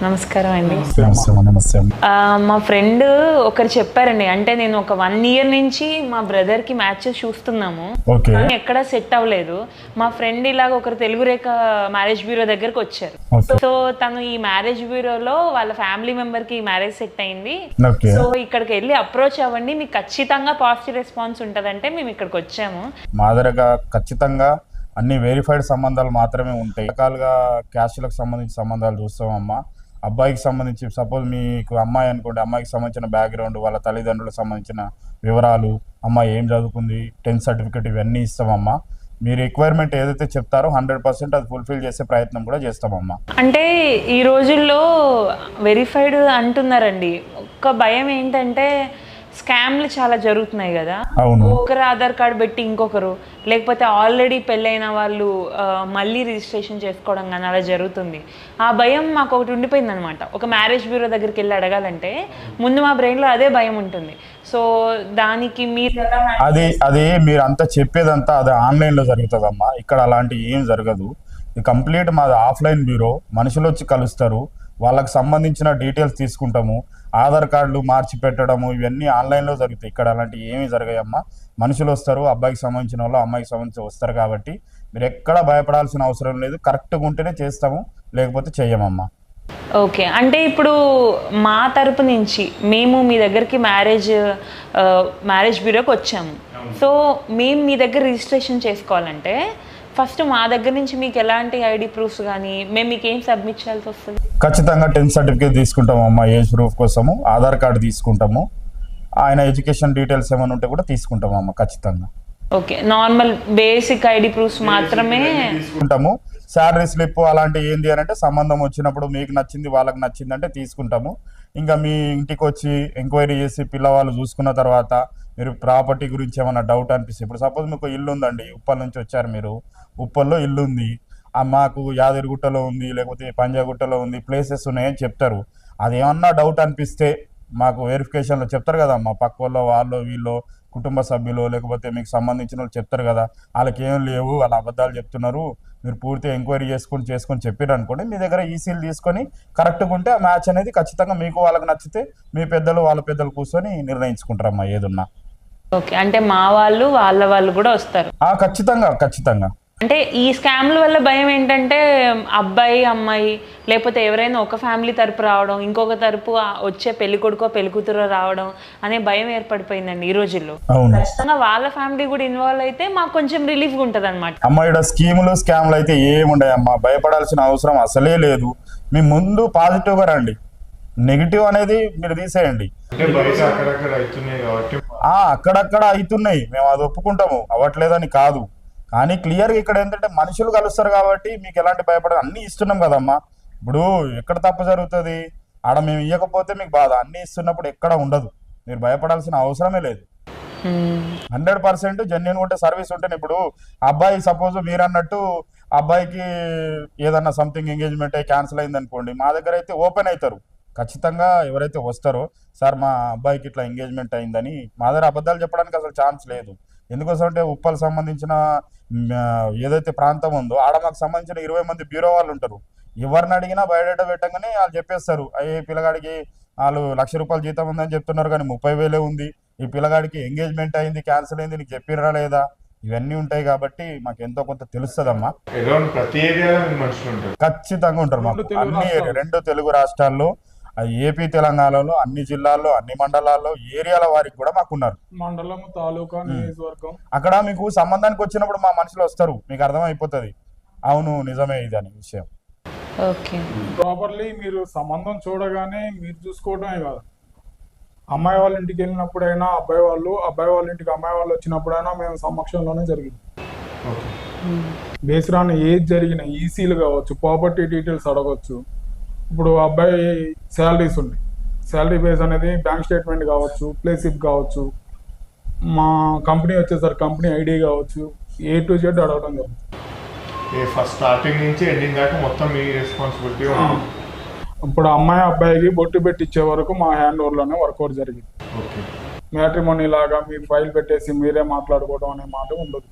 నమస్కారం అండి. నమస్తే. మా ఫ్రెండ్ ఒకరు చెప్పారండి, అంటే నేను ఒక 1 year నుంచి మా బ్రదర్కి మ్యాచెస్ చూస్తున్నాము, కానీ ఎక్కడ సెట్ అవ్వలేదు. మా ఫ్రెండ్ ఇలాగ ఒకరు తెలుగు రేఖ మ్యారేజ్ బ్యూరో దగ్గరకు వచ్చారు. సో తను ఈ మ్యారేజ్ బ్యూరోలో వాళ్ళ ఫ్యామిలీ మెంబర్కి మ్యారేజ్ సెట్ అయింది. సో ఇక్కడికి వెళ్ళి అప్రోచ్ అవ్వండి, మీకు ఖచ్చితంగా పాజిటివ్ రెస్పాన్స్ ఉంటుందంటే మేము ఇక్కడికి వచ్చాము. మా దగ్గర ఖచ్చితంగా అన్ని వెరిఫైడ్ సంబంధాలు మాత్రమే ఉంటాయి. రకాలుగా క్యాస్ట్లకు సంబంధించిన సంబంధాలు చూస్తామమ్మా. అబ్బాయికి సంబంధించి సపోజ్ మీకు అమ్మాయి అనుకోండి, అమ్మాయికి సంబంధించిన బ్యాక్గ్రౌండ్, వాళ్ళ తల్లిదండ్రులకు సంబంధించిన వివరాలు, అమ్మాయి ఏం చదువుకుంది, 10th సర్టిఫికేట్, ఇవన్నీ ఇస్తామమ్మా. మీ రిక్వైర్మెంట్ ఏదైతే చెప్తారో 100% అది ఫుల్ఫిల్ చేసే ప్రయత్నం కూడా చేస్తామమ్మా. అంటే ఈ రోజుల్లో వెరిఫైడ్ అంటున్నారండి, ఒక్క భయం ఏంటంటే స్కామ్లు చాలా జరుగుతున్నాయి కదా. ఒకరు ఆధార్ కార్డు పెట్టి ఇంకొకరు, లేకపోతే ఆల్రెడీ పెళ్ళైన వాళ్ళు మళ్ళీ రిజిస్ట్రేషన్ చేసుకోవడం కానీ అలా జరుగుతుంది. ఆ భయం మాకు ఒకటి ఉండిపోయింది అనమాట. ఒక మ్యారేజ్ బ్యూరో దగ్గరికి వెళ్ళి అడగాలంటే ముందు మా బ్రెయిన్లో అదే భయం ఉంటుంది. సో దానికి మీరు అదే మీరు అంతా చెప్పేదంతా అది ఆన్లైన్లో జరుగుతుందమ్మా. ఇక్కడ అలాంటి ఏం జరగదు. ఇది కంప్లీట్ మాది ఆఫ్లైన్ బ్యూరో. మనుషులు వచ్చి కలుస్తారు, వాళ్ళకి సంబంధించిన డీటెయిల్స్ తీసుకుంటాము. ఆధార్ కార్డులు మార్చి పెట్టడము ఇవన్నీ ఆన్లైన్లో జరుగుతాయి. ఇక్కడ అలాంటివి ఏమీ జరగాయమ్మా. మనుషులు వస్తారు, అబ్బాయికి సంబంధించిన వాళ్ళు అమ్మాయికి సంబంధించి వస్తారు. కాబట్టి మీరు ఎక్కడ భయపడాల్సిన అవసరం లేదు. కరెక్ట్గా ఉంటేనే చేస్తాము, లేకపోతే చెయ్యమమ్మా. ఓకే, అంటే ఇప్పుడు మా తరపు నుంచి మేము మీ దగ్గరికి మ్యారేజ్ బ్యూరోకి వచ్చాము. సో మేము మీ దగ్గర రిజిస్ట్రేషన్ చేసుకోవాలంటే ఫస్ట్ మా దగ్గర నుంచి మీకు ఎలాంటి ఐడి ప్రూఫ్స్ కానీ మేము మీకు ఏం సబ్మిట్ చేయాల్సి వస్తుంది? ఖచ్చితంగా 10th సర్టిఫికేట్ తీసుకుంటాము అమ్మా, ఏజ్ ప్రూఫ్ కోసము. ఆధార్ కార్డు తీసుకుంటాము, ఆయన ఎడ్యుకేషన్ డీటెయిల్స్ ఏమైనా ఉంటే కూడా తీసుకుంటాము అమ్మా ఖచ్చితంగా. Okay, normal basic ID proofs మాత్రమే తీసుకుంటాము. శాలరీ స్లిప్ అలాంటివి ఏంటి అని అంటే సంబంధం వచ్చినప్పుడు మీకు నచ్చింది వాళ్ళకి నచ్చింది అంటే తీసుకుంటాము. ఇంకా మీ ఇంటికి వచ్చి ఎంక్వైరీ చేసి పిల్లవాళ్ళు చూసుకున్న తర్వాత మీరు ప్రాపర్టీ గురించి ఏమైనా డౌట్ అనిపిస్తే, ఇప్పుడు సపోజ్ మీకు ఇల్లు ఉందండి, ఉప్పల్ నుంచి వచ్చారు మీరు, ఉప్పల్లో ఇల్లు ఉంది, మాకు యాదగిరిగుట్టలో ఉంది, లేకపోతే పంజాగుట్టలో ఉంది, ప్లేసెస్ ఉన్నాయని చెప్తారు. అదేమన్నా డౌట్ అనిపిస్తే మాకు వెరిఫికేషన్లో చెప్తారు కదా, మా పక్క వాళ్ళు వీళ్ళు కుటుంబ సభ్యులు లేకపోతే మీకు సంబంధించిన వాళ్ళు చెప్తారు కదా, వాళ్ళకి ఏం లేవు, వాళ్ళ అబద్ధాలు చెప్తున్నారు, మీరు పూర్తిగా ఎంక్వైరీ చేసుకొని చెప్పారు అనుకోండి, మీ దగ్గర ఈసీలు తీసుకొని కరెక్ట్గా ఉంటే ఆ మ్యాచ్ అనేది ఖచ్చితంగా మీకు వాళ్ళకి నచ్చితే మీ పెద్దలు వాళ్ళ పెద్దలు కూర్చొని నిర్ణయించుకుంటారమ్మా ఏదున్నా. ఓకే, అంటే మా వాళ్ళు కూడా వస్తారు? ఖచ్చితంగా. అంటే ఈ స్కామ్ల వల్ల భయం ఏంటంటే అబ్బాయి అమ్మాయి లేకపోతే ఎవరైనా ఒక ఫ్యామిలీ తరపు రావడం, ఇంకొక తరపు వచ్చే పెళ్లి కొడుకో పెళ్లి కూతురు రావడం అనే భయం ఏర్పడిపోయిందండి ఈ రోజుల్లో. ఖచ్చితంగా వాళ్ళ ఫ్యామిలీ కూడా ఇన్వాల్వ్ అయితే మాకు కొంచెం రిలీఫ్గా ఉంటుంది అనమాట. అమ్మా ఇక్కడ స్కామ్లు అయితే ఏముండయమ్మా, భయపడాల్సిన అవసరం అసలే లేదు. మీ ముందు పాజిటివ్గా రండి, నెగిటివ్ అనేది మీరు తీసేయండి. అక్కడక్కడ అవుతున్నాయి, మేము అది ఒప్పుకుంటాము, అవ్వట్లేదని కాదు. కానీ క్లియర్గా ఇక్కడ ఏంటంటే మనుషులు కలుస్తారు కాబట్టి మీకు ఎలాంటి భయపడాలి, అన్నీ ఇస్తున్నాం కదమ్మా. ఇప్పుడు ఎక్కడ తప్పు జరుగుతుంది, ఆడ మేము ఇవ్వకపోతే మీకు బాధ, అన్నీ ఇస్తున్నప్పుడు ఎక్కడ ఉండదు, మీరు భయపడాల్సిన అవసరమే లేదు. 100% జెన్యున్ ఉంటే సర్వీస్ ఉంటేనే. ఇప్పుడు అబ్బాయి సపోజ్ మీరు అన్నట్టు అబ్బాయికి ఏదన్నా సంథింగ్ ఎంగేజ్మెంట్ అయ్యి క్యాన్సిల్ అయింది అనుకోండి, మా దగ్గర అయితే ఓపెన్ అవుతారు ఖచ్చితంగా. ఎవరైతే వస్తారో సార్ మా అబ్బాయికి ఇట్లా ఎంగేజ్మెంట్ అయిందని, మా దగ్గర అబద్ధాలు చెప్పడానికి అసలు ఛాన్స్ లేదు. ఎందుకోసం అంటే ఉప్పల్ సంబంధించిన ఏదైతే ప్రాంతం ఉందో ఆడ మాకు సంబంధించిన 20 మంది బ్యూరో వాళ్ళు ఉంటారు. ఎవరిని అడిగినా బయోడేటా పెట్టగానే వాళ్ళు చెప్పేస్తారు, అయ్యే పిల్లగాడికి వాళ్ళు ₹1,00,000 జీతం ఉందని చెప్తున్నారు కానీ 30,000 ఉంది, ఈ పిల్లగాడికి ఎంగేజ్మెంట్ అయింది క్యాన్సిల్ అయింది నీకు చెప్పిరా లేదా, ఇవన్నీ ఉంటాయి. కాబట్టి మాకు ఎంతో కొంత తెలుస్తుందమ్మా. ఖచ్చితంగా ఉంటారు మాకు అన్ని 2 తెలుగు రాష్ట్రాల్లో, ఏపీ తెలంగాణలో అన్ని జిల్లాల్లో అన్ని మండలాల్లో ఏరియాల వారికి కూడా మాకున్నారు. మండలం, తాలూకా, నియోజకవర్గం. అక్కడ మీకు సంబంధానికి వచ్చినప్పుడు మా మనుషులు వస్తారు, మీకు అర్థమైపోతుంది అవును నిజమే ఇది అనే విషయం. ప్రాపర్లీ మీరు సంబంధం చూడగానే మీరు చూసుకోవడమే కాదు, అమ్మాయి వాళ్ళ ఇంటికి వెళ్ళినప్పుడైనా అబ్బాయి వాళ్ళ ఇంటికి అమ్మాయి వాళ్ళు వచ్చినప్పుడైనా మేము సమక్షంలోనే జరిగింది. బేస్డ్ ఆన్ ఏజ్ జరిగిన ఈసీలు కావచ్చు, ప్రాపర్టీ డీటెయిల్స్ అడగవచ్చు. ఇప్పుడు అబ్బాయి శాలరీస్ ఉన్నాయి, శాలరీ బేస్ అనేది బ్యాంక్ స్టేట్మెంట్ కావచ్చు, ప్లే స్లిప్ కావచ్చు, మా కంపెనీ వచ్చేసరికి కంపెనీ ఐడి కావచ్చు, A to Z అడగడం జరుగుతుంది. ఫస్ట్ స్టార్టింగ్ నుంచి ఎండింగ్ దాకా మొత్తం మీ రెస్పాన్సిబిలిటీ. ఇప్పుడు అమ్మాయి అబ్బాయికి బొట్టు పెట్టి ఇచ్చే వరకు మా హ్యాండ్ ఓవర్లోనే వర్కౌట్ జరిగింది. మ్యాట్రిమోనీ లాగా మీరు ఫైల్ పెట్టేసి మీరే మాట్లాడుకోవడం అనే మాట ఉండదు.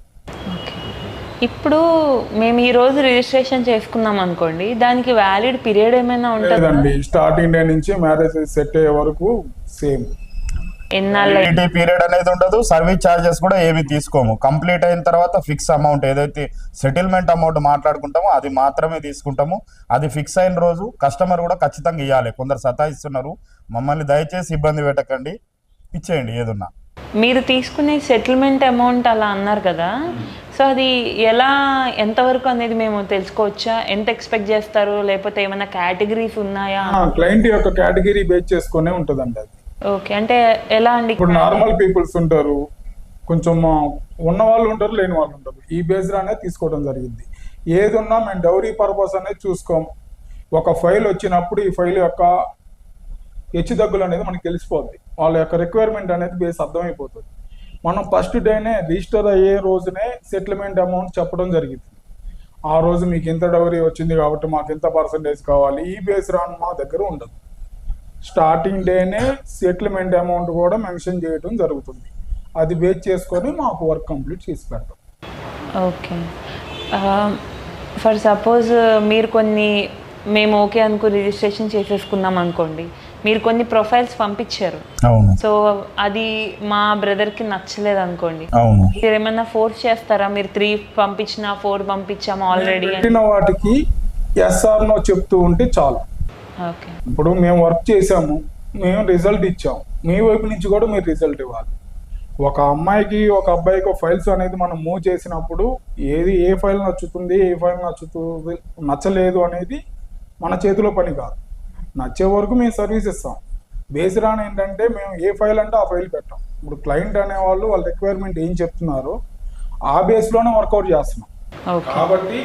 ఇప్పుడు మేము ఈ రోజు రిజిస్ట్రేషన్ చేసుకున్నాం అనుకోండి, దానికి వ్యాలిడ్ పీరియడ్ ఏమైనా ఉంటుందా? లేదండి, స్టార్టింగ్ డే నుంచి మ్యారేజ్ సెట్ అయ్యే వరకు సేమ్. ఎన్నాళ్ళు పీరియడ్ అనేది ఉండదు, సర్వీస్ ఛార్జెస్ కూడా ఏమి తీసుకోము. కంప్లీట్ అయిన తర్వాత ఫిక్స్ అమౌంట్ ఏదైతే సెటిల్మెంట్ అమౌంట్ మాట్లాడుకుంటామో అది మాత్రమే తీసుకుంటాము. అది ఫిక్స్ అయిన రోజు కస్టమర్ కూడా ఖచ్చితంగా ఇవ్వాలి. కొందరు సతాయిస్తున్నారు, మమ్మల్ని దయచేసి ఇబ్బంది పెట్టకండి, ఇచ్చేయండి ఏదున్నా. మీరు తీసుకునే సెటిల్మెంట్ అమౌంట్ అలా అన్నారు కదా, సో అది ఎలా ఎంతవరకు అనేది మేము తెలుసుకోవచ్చా? ఎంత ఎక్స్పెక్ట్ చేస్తారు, లేకపోతే ఏమైనా కేటగిరీస్ ఉన్నాయా? క్లయింట్ యొక్క కేటగిరీ బేస్ చేసుకునే ఉంటుందండి అది. ఓకే, అంటే ఎలా అండి? ఇప్పుడు నార్మల్ పీపుల్స్ ఉంటారు, కొంచెం ఉన్న వాళ్ళు ఉంటారు, లేని వాళ్ళు ఉంటారు. ఈ బేస్డ్ అనేది తీసుకోవడం జరిగింది. ఏది ఉన్నా మేము డౌరీ పర్పస్ అనేది చూసుకోము. ఒక ఫైల్ వచ్చినప్పుడు ఈ ఫైల్ యొక్క హెచ్చుతగ్గులు అనేది మనకి తెలిసిపోద్ది. వాళ్ళ యొక్క రిక్వైర్మెంట్ అనేది బేస్ అర్థమైపోతుంది. మనం ఫస్ట్ డేనే రిజిస్టర్ అయ్యే రోజునే సెటిల్మెంట్ అమౌంట్ చెప్పడం జరిగింది. ఆ రోజు మీకు ఇంత డౌరీ వచ్చింది కాబట్టి మాకు ఇంత పర్సంటేజ్ కావాలి, ఈ బేస్ రాన్ మా దగ్గర ఉండదు. స్టార్టింగ్ డేనే సెటిల్మెంట్ అమౌంట్ కూడా మెన్షన్ చేయడం జరుగుతుంది. అది బేస్ చేసుకొని మాకు వర్క్ కంప్లీట్ చేసి పెడతాం. ఓకే, ఫర్ సపోజ్ మీరు మేము ఓకే అనుకో రిజిస్ట్రేషన్ చేసేసుకున్నాం అనుకోండి, మీరు కొన్ని ప్రొఫైల్స్ పంపించారు. అవును. సో అది మా బ్రదర్కి నచ్చలేదు అనుకోండి, అవును. మీరు ఏమన్నా ఫోర్స్ చేస్తారా? మీరు 3 పంపించినా 4 పంపించాము ఆల్రెడీ పెట్టిన వాటికి ఎస్ఆర్ నో చెప్తూ ఉంటే చాలు. ఓకే, ఇప్పుడు మేము వర్క్ చేసాము, మేము రిజల్ట్ ఇచ్చాము, మీ వైపు నుంచి కూడా మీరు రిజల్ట్ ఇవ్వాలి. ఒక అమ్మాయికి ఒక అబ్బాయికి ఫైల్స్ అనేది మనం మూవ్ చేసినప్పుడు ఏ ఫైల్ నచ్చుతుంది, ఏ ఫైల్ నచ్చలేదు అనేది మన చేతిలో పని కాదు. నచ్చే వరకు మేము సర్వీస్ ఇస్తాం. బేస్డ్ ఆన్ ఏంటంటే మేము ఏ ఫైల్ అంటే ఆ ఫైల్ పెట్టాం. ఇప్పుడు క్లయింట్ అనేవాళ్ళు వాళ్ళ రిక్వైర్మెంట్ ఏం చెప్తున్నారో ఆ బేస్లోనే వర్కౌట్ చేస్తున్నాం. కాబట్టి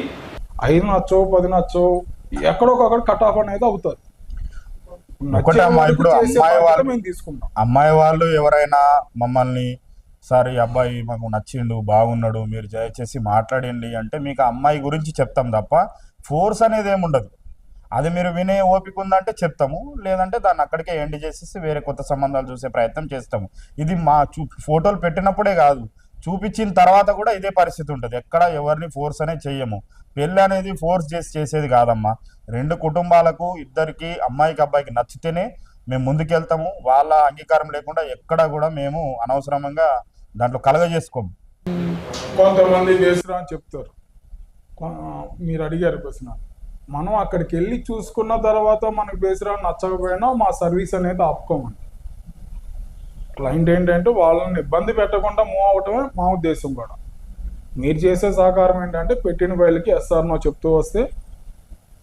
5 నచ్చో 10 నచ్చో ఎక్కడొకక్కడ కట్ ఆఫ్ అనేది అవుతుంది. ఒకటే అమ్మా, ఇప్పుడు మేము తీసుకుంటాం. అమ్మాయి వాళ్ళు ఎవరైనా మమ్మల్ని సార్ ఈ అబ్బాయి మాకు నచ్చిండు, బాగున్నాడు, మీరు దయచేసి మాట్లాడండి అంటే మీకు ఆ అమ్మాయి గురించి చెప్తాం తప్ప ఫోర్స్ అనేది ఏముండదు. అది మీరు వినే ఓపిక ఉందంటే చెప్తాము, లేదంటే దాన్ని అక్కడికే ఎండ్ చేసేసి వేరే కొత్త సంబంధాలు చూసే ప్రయత్నం చేస్తాము. ఇది మా ఫోటోలు పెట్టినప్పుడే కాదు, చూపించిన తర్వాత కూడా ఇదే పరిస్థితి ఉంటుంది. ఎక్కడ ఎవరిని ఫోర్స్ అనేది చెయ్యము. పెళ్ళి అనేది ఫోర్స్ చేసేది కాదమ్మా. 2 కుటుంబాలకు, ఇద్దరికి, అమ్మాయికి అబ్బాయికి నచ్చితేనే మేము ముందుకెళ్తాము. వాళ్ళ అంగీకారం లేకుండా ఎక్కడ కూడా మేము అనవసరంగా దాంట్లో కలగజేసుకోము. కొంతమంది బేస్రా అని చెప్తారు. మీరు అడిగారు ప్రశ్న, మనం అక్కడికి వెళ్ళి చూసుకున్న తర్వాత మనకు బేస్రా నచ్చకపోయినా మా సర్వీస్ అనేది ఆపుకోమండి. క్లయింట్ ఏంటంటే వాళ్ళని ఇబ్బంది పెట్టకుండా మూవ్ అవటమే మా ఉద్దేశం కూడా. మీరు చేసే సహకారం ఏంటంటే పెట్టిన ఫైల్కి ఎస్ఆర్ నో చెప్తూ వస్తే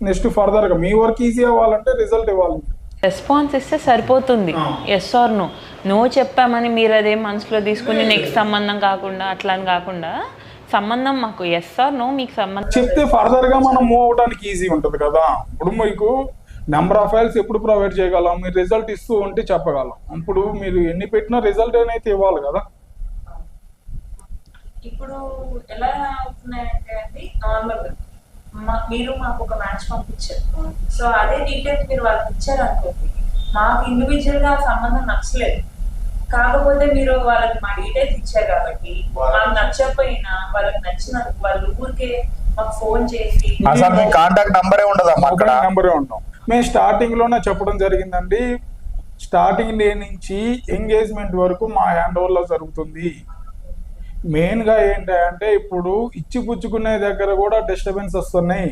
నెక్స్ట్ ఫర్దర్గా మీ వర్క్ ఈజీ అవ్వాలంటే రిజల్ట్ ఇవ్వాలి. రెస్పాన్స్ ఇస్తే సరిపోతుంది. ఎస్ ఆర్ నో చెప్పామని మీరు అదే మనసులో తీసుకుని నెక్స్ట్ సంబంధం కాకుండా అట్లా అని కాకుండా సంబంధం మాకు ఎస్ ఆర్ నో మీకు సంబంధం చెప్తే ఫర్దర్గా మనం మూవ్ అవడానికి ఈజీ ఉంటుంది కదా. ఇప్పుడు మీకు నెంబర్ ఆఫ్ ఫైల్స్ ఎప్పుడు ప్రొవైడ్ చేయగలం, మీరు రిజల్ట్ ఇస్తూ ఉంటే చెప్పగలం. ఇప్పుడు మీరు ఎన్ని పెట్టినా రిజల్ట్ అనేది ఇవ్వాలి కదా. ఇప్పుడు ఎలా అవుతున్నాయంటే అండి, నార్మల్ మీరు మాకు ఒక మ్యాచ్ పంపించారు, సో అదే డీటెయిల్స్ మీరు వాళ్ళకి ఇచ్చారు అనుకోండి, మాకు ఇండివిజువల్ గా సంబంధం నచ్చలేదు, కాకపోతే మీరు వాళ్ళకి మా డీటెయిల్స్ ఇచ్చారు కాబట్టి మాకు నచ్చకపోయినా వాళ్ళకి నచ్చిన వాళ్ళు ఊరికే మాకు ఫోన్ చేసి అసలు మీ కాంటాక్ట్ నంబరే ఉండదు అక్కడ. నంబరే ఉంటాం. మేము స్టార్టింగ్ లోనే చెప్పడం జరిగిందండి, స్టార్టింగ్ డే నుంచి ఎంగేజ్మెంట్ వరకు మా హ్యాండ్ ఓవర్ లో జరుగుతుంది. మెయిన్గా ఏంటంటే ఇప్పుడు ఇచ్చి పుచ్చుకునే దగ్గర కూడా డిస్టర్బెన్స్ వస్తున్నాయి.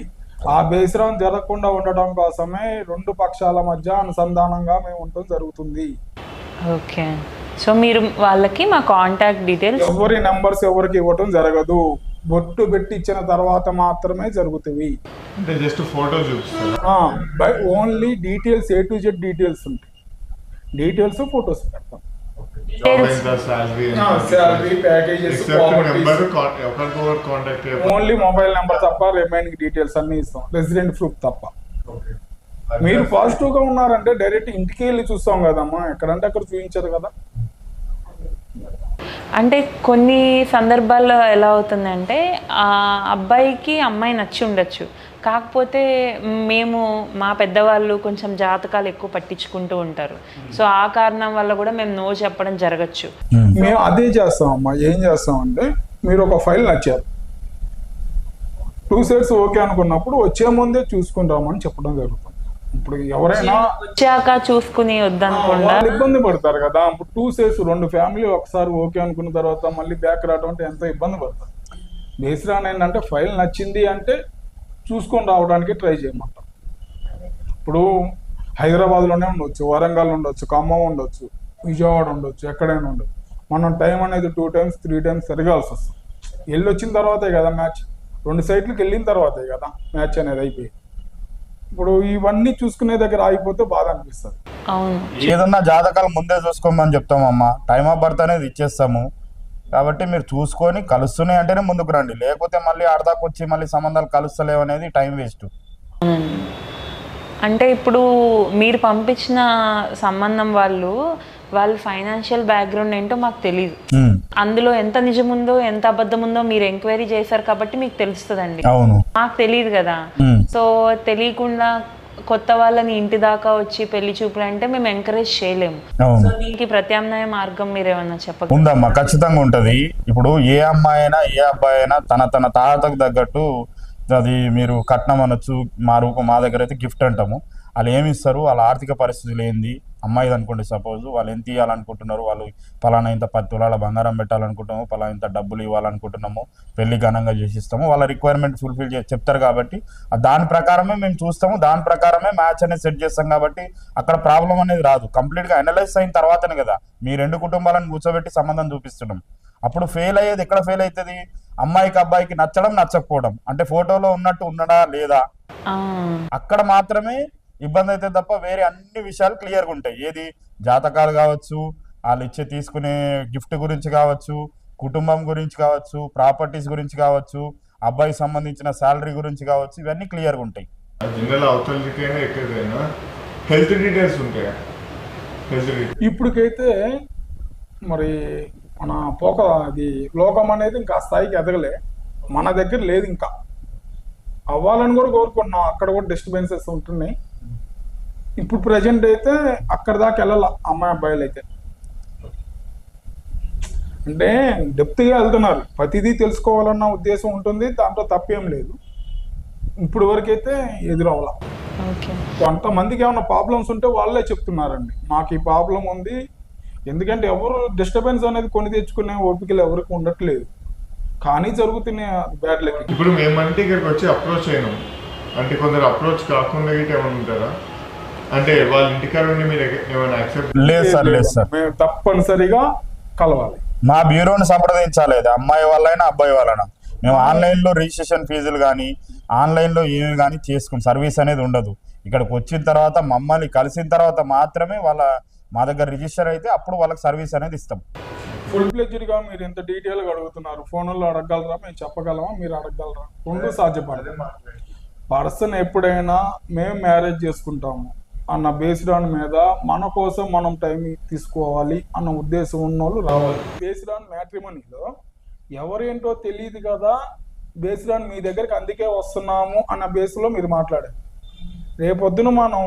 ఆ బేస్రాన్ జరగకుండా ఉండడం కోసమే 2 పక్షాల మధ్య అనుసంధానంగా మేము ఉండటం జరుగుతుంది. ఓకే, సో మీరు వాళ్ళకి మా కాంటాక్ట్ డీటెయిల్స్ ఎవరి నెంబర్స్ ఎవరికి ఇవ్వటం జరగదు. బొట్టు పెట్టి ఇచ్చిన తర్వాత మాత్రమే జరుగుతుంది. అంటే జస్ట్ ఫోటో చూపిస్తారు, only details A to Z details ఉంటాయి. డీటెయిల్స్ ఫొటోస్ పెడతాం. ఓన్లీ మొబైల్ నెంబర్ తప్ప రిమైనింగ్ డీటెయిల్స్ అన్ని ఇస్తాం. రెసిడెంట్ ప్రూఫ్ తప్ప. మీరు పాజిటివ్ గా ఉన్నారంటే డైరెక్ట్ ఇంటికి వెళ్ళి చూస్తాం కదమ్మా, ఎక్కడంటే అక్కడ చూపించారు కదా. అంటే కొన్ని సందర్భాల్లో ఎలా అవుతుందంటే ఆ అబ్బాయికి అమ్మాయి నచ్చి ఉండొచ్చు, కాకపోతే మేము మా పెద్దవాళ్ళు కొంచెం జాతకాలు ఎక్కువ పట్టించుకుంటూ ఉంటారు, సో ఆ కారణం వల్ల కూడా మేము నో చెప్పడం జరగచ్చు. మేము అదే చేస్తామమ్మా. ఏం చేస్తామంటే మీరు ఒక ఫైల్ నచ్చారు, 2 సైడ్స్ ఓకే అనుకున్నప్పుడు వచ్చే ముందే చూసుకుంటామని చెప్పడం జరుగుతుంది. ఇప్పుడు ఎవరైనా వచ్చాక చూసుకుని వద్దనుకుండా వాళ్ళు ఇబ్బంది పడతారు కదా. ఇప్పుడు 2 సైడ్స్ 2 ఫ్యామిలీ ఒకసారి ఓకే అనుకున్న తర్వాత మళ్ళీ బ్యాక్ రావడం అంటే ఎంతో ఇబ్బంది పడతారు. బేసిరాన్ ఏంటంటే ఫైల్ నచ్చింది అంటే చూసుకొని రావడానికి ట్రై చేయమంటాం. ఇప్పుడు హైదరాబాద్లోనే ఉండొచ్చు, వరంగల్ ఉండొచ్చు, ఖమ్మం ఉండొచ్చు, విజయవాడ ఉండొచ్చు, ఎక్కడైనా ఉండొచ్చు. మనం టైం అనేది 2 times 3 times తిరగాల్సి వస్తుంది. వెళ్ళి వచ్చిన తర్వాతే కదా మ్యాచ్, 2 సైట్లకి వెళ్ళిన తర్వాతే కదా మ్యాచ్ అనేది అయిపోయి. ఇప్పుడు ఇవన్నీ చూసుకునే దగ్గర ఆగిపోతే బాధ అనిపిస్తుంది. అవును, ఏదన్నా జాతకాలు ముందే చూసుకోమని చెప్తామమ్మా. టైం ఆఫ్ బర్త్ అనేది ఇచ్చేస్తాము కాబట్టి మీరు చూసుకొని కలుస్తున్నాయి అంటేనే ముందుకు రండి. లేకపోతే మళ్ళీ ఆడదాకా వచ్చి మళ్ళీ సంబంధాలు కలుస్తలేవు అనేది టైం వేస్ట్. అవునండి. అంటే ఇప్పుడు మీరు పంపించిన సంబంధం వాళ్ళ ఫైనాన్షియల్ బ్యాక్గ్రౌండ్ ఏంటో మాకు తెలియదు. అందులో ఎంత నిజం ఉందో ఎంత అబద్ధం ఉందో మీరు ఎంక్వైరీ చేశారు కాబట్టి మీకు తెలుస్తుందండి. అవును, మాకు తెలియదు కదా. సో తెలియకుండా కొత్త వాళ్ళని ఇంటి దాకా వచ్చి పెళ్లి చూపులు అంటే మేము ఎంకరేజ్ చేయలేము. సో దీనికి ప్రత్యామ్నాయ మార్గం మీరు ఏమన్నా చెప్పగలరా? ఉందమ్మా, ఖచ్చితంగా ఉంటది. ఇప్పుడు ఏ అమ్మాయి అయినా ఏ అబ్బాయి అయినా తన తాతకు తగ్గట్టు అది మీరు కట్నం అనొచ్చు, మా దగ్గర అయితే గిఫ్ట్ అంటాము. వాళ్ళు ఏమి ఇస్తారు, వాళ్ళ ఆర్థిక పరిస్థితులు ఏంది, అమ్మాయిది అనుకోండి సపోజ్, వాళ్ళు ఎంత ఇవ్వాలనుకుంటున్నారు, వాళ్ళు పలానా ఇంత 10 తులాల బంగారం పెట్టాలనుకుంటాము, పలానా ఇంత డబ్బులు ఇవ్వాలనుకుంటున్నాము, పెళ్లి ఘనంగా చేసిస్తాము, వాళ్ళ రిక్వైర్మెంట్ ఫుల్ఫిల్ చెప్తారు కాబట్టి దాని ప్రకారమే మేము చూస్తాము, దాని ప్రకారమే మ్యాచ్ అనేది సెట్ చేస్తాం. కాబట్టి అక్కడ ప్రాబ్లం అనేది రాదు. కంప్లీట్గా అనలైజ్ అయిన తర్వాతనే కదా మీ 2 కుటుంబాలను కూర్చోబెట్టి సంబంధం చూపిస్తున్నాం. అప్పుడు ఫెయిల్ అయ్యేది ఎక్కడ ఫెయిల్ అవుతుంది, అమ్మాయికి అబ్బాయికి నచ్చడం నచ్చకపోవడం, అంటే ఫోటోలో ఉన్నట్టు ఉన్నడా లేదా అక్కడ మాత్రమే ఇబ్బంది అయితే తప్ప వేరే అన్ని విషయాలు క్లియర్గా ఉంటాయి. ఏది జాతకాలు కావచ్చు, వాళ్ళు తీసుకునే గిఫ్ట్ గురించి కావచ్చు, కుటుంబం గురించి కావచ్చు, ప్రాపర్టీస్ గురించి కావచ్చు, అబ్బాయికి సంబంధించిన శాలరీ గురించి కావచ్చు, ఇవన్నీ క్లియర్గా ఉంటాయి. హెల్త్ డీటెయిల్స్ ఉంటాయి. ఇప్పటికైతే మరి మన అది లోకం అనేది ఇంకా స్థాయికి ఎదగలే, మన దగ్గర లేదు. ఇంకా అవ్వాలని కూడా కోరుకుంటున్నాం. అక్కడ కూడా డిస్టర్బెన్సెస్ ఉంటున్నాయి. ఇప్పుడు ప్రజెంట్ అయితే అక్కడ దాకా వెళ్ళాల అమ్మాయి అబ్బాయిలు అయితే. అంటే డెప్త్గా వెళ్తున్నారు, ప్రతిదీ తెలుసుకోవాలన్న ఉద్దేశం ఉంటుంది, దాంట్లో తప్పేం లేదు. ఇప్పుడు వరకైతే ఎదురవ్వాల. కొంతమందికి ఏమైనా ప్రాబ్లమ్స్ ఉంటే వాళ్ళే చెప్తున్నారండి, మాకు ఈ ప్రాబ్లం ఉంది. ఎందుకంటే ఎవరు డిస్టర్బెన్స్ అనేది కొని తెచ్చుకునే ఓపికలు ఎవరికి ఉండట్లేదు, కానీ జరుగుతున్నాయి బ్యాడ్ లక్. ఇప్పుడు మేమంటే ఇక్కడికి వచ్చి అప్రోచ్ అయినాం అంటే కొందరు అప్రోచ్ కాకుండా ఏమైనా ఉంటారా? అంటే వాళ్ళ ఇంటికాడ ఉండి మీరు ఏమైనా యాక్సెప్ట్? లేదు సార్, మేము తప్పనిసరిగా కలవాలి. మా బ్యూరోని సంప్రదించాలి, అమ్మాయి వాళ్ళైనా అబ్బాయి వాళ్ళైనా. మేము ఆన్లైన్లో రిజిస్ట్రేషన్ ఫీజులు కానీ ఆన్లైన్లో ఏమి కానీ చేసుకుని సర్వీస్ అనేది ఉండదు. ఇక్కడికి వచ్చిన తర్వాత మమ్మల్ని కలిసిన తర్వాత మాత్రమే మా దగ్గర రిజిస్టర్ అయితే అప్పుడు వాళ్ళకి సర్వీస్ అనేది ఇస్తాం. ఫుల్ ఫ్లెడ్జ్డ్గా మీరు ఇంత డీటెయిల్గా అడుగుతున్నారు. ఫోన్లో అడగగలరా, మేము చెప్పగలమా, మీరు అడగగలరా? 2 సాధ్యపడదు. పర్సన్ ఎప్పుడైనా మేము మ్యారేజ్ చేసుకుంటాము అన్న బేస్డ్ ఆన్ మీద మన కోసం మనం టైం తీసుకోవాలి అన్న ఉద్దేశం ఉన్న వాళ్ళు రావాలి. బేస్డ్ ఆన్ మ్యాట్రిమోనీలో ఎవరేంటో తెలియదు కదా, బేస్డ్ ఆన్ మీ దగ్గరికి అందుకే వస్తున్నాము అన్న బేస్లో మీరు మాట్లాడారు. రేపొద్దున మనం